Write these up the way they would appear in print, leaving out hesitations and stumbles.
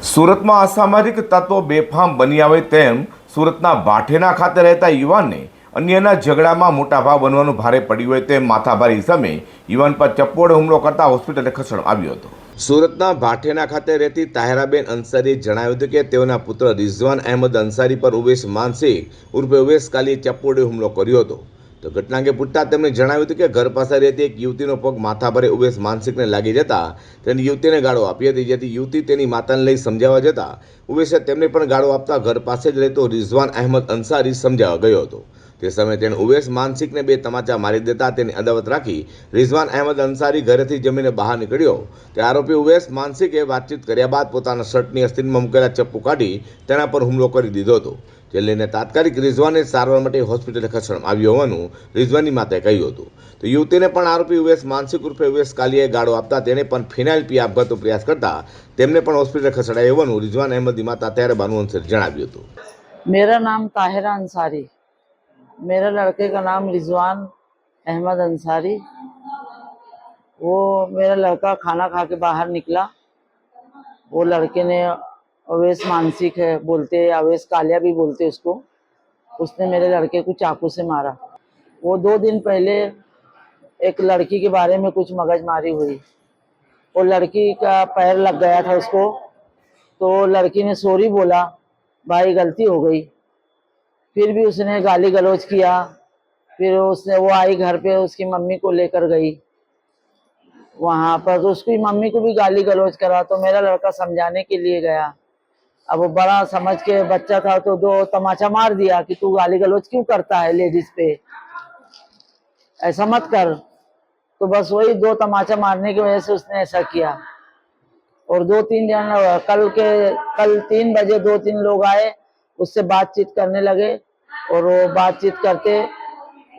સુરતમાં અસામાજિક તત્વો બેફામ બની આવે તેમ સુરતના ભાઠેના ખાતે રહેતા યુવાનને અન્યના ઝઘડામાં મોટા ભાવ બનવાનું ભારે પડ્યું હોય તેમ માથાભારે સમયે યુવાન પર ચપ્પોડે હુમલો કરતા હોસ્પિટલે ખસેડવામાં આવ્યો હતો। સુરતના ભાઠેના ખાતે રહેતી તાહેરાબેન અંસારીએ જણાવ્યું હતું કે તેઓના પુત્ર રિઝવાન અહેમદ અંસારી પર ઉવેશ માનસિક ઉર્ફે ઉવેશ કાલીએ ચપ્પોડે હુમલો કર્યો હતો। તો ઘટના અંગે પૂછતા તેમણે જણાવ્યું હતું કે ઘર પાસે રહેતી એક યુવતીનો પગ માથા પર ઉવેશ માનસિકને લાગી જતા તેની યુવતીને ગાળો આપી હતી, જેથી યુવતી તેની માતાને લઈ સમજાવવા જતા ઉવેશે તેમને પણ ગાળો આપતા ઘર પાસે જ રહેતો રિઝવાન અહેમદ અંસારી સમજાવવા ગયો હતો। તે સમયે તેણે ઉવેશ માનસિકને બે તમાચા મારી દેતા તેની અદાવત રાખી રિઝવાન અહેમદ અંસારી ઘરેથી જમીને બહાર નીકળ્યો। તે આરોપી ઉવેશ માનસિકે વાતચીત કર્યા બાદ પોતાના શર્ટની અસ્તીનમાં મૂકેલા ચપ્પુ કાઢી તેના પર હુમલો કરી દીધો હતો, જે લઈને તાત્કાલિક રિઝવાનને સારવાર માટે હોસ્પિટલે ખસેડવામાં આવ્યો હોવાનું રિઝવાનની માતાએ કહ્યું હતું। તો યુવતીને પણ આરોપી ઉવેશ માનસિક ઉર્ફે ઉવેશ કાલીએ ગાળો આપતા તેને પણ ફિનાઇલ પી આપઘાતનો પ્રયાસ કરતા તેમને પણ હોસ્પિટલે ખસેડાયો હોવાનું રિઝવાન અહેમદની માતા તાહેરા બાનુ અંસારી જણાવ્યું હતું। मेरा नाम ताहिरा अंसारी, मेरे लड़के का नाम रिजवान अहमद अंसारी। वो मेरा लड़का खाना खा के बाहर निकला। वो लड़के ने अवैस मानसिक है बोलते, अवैस कालिया भी बोलते उसको, उसने मेरे लड़के को चाकू से मारा। वो 2 दिन पहले एक लड़की के बारे में कुछ मगजमारी हुई। वो लड़की का पैर लग गया था उसको, तो लड़की ने सॉरी बोला, भाई गलती हो गई। फिर भी उसने गाली गलौज किया। फिर उसने वो आई घर पे, उसकी मम्मी को लेकर गई वहाँ पर, तो उसकी मम्मी को भी गाली गलौज करा। तो मेरा लड़का समझाने के लिए गया। अब वो बड़ा समझ के बच्चा था तो 2 तमाचा मार दिया कि तू गाली गलौज क्यों करता है लेडीज पे, ऐसा मत कर। तो बस वही 2 तमाचा मारने की वजह से उसने ऐसा किया। और 2-3 जन कल 3 बजे 2-3 लोग आए, उससे बातचीत करने लगे और वो बातचीत करते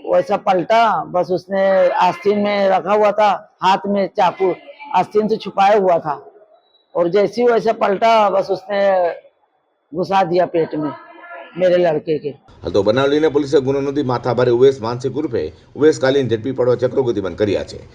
वैसा पलटा। बस उसने आस्तीन में रखा हुआ था, हाथ में चाकू आस्तीन से छुपाया हुआ था, और जैसे ही वैसा पलटा बस उसने घुसा दिया पेट में मेरे लड़के के। तो बनाव लईने પોલીસે ગુનો નોંધી માથાભારે ઉવેશ માનસિક ઉર્ફે ઉવેશ કાલીને ઝડપી પાડવા ચક્રો ગતિમાન કર્યા છે।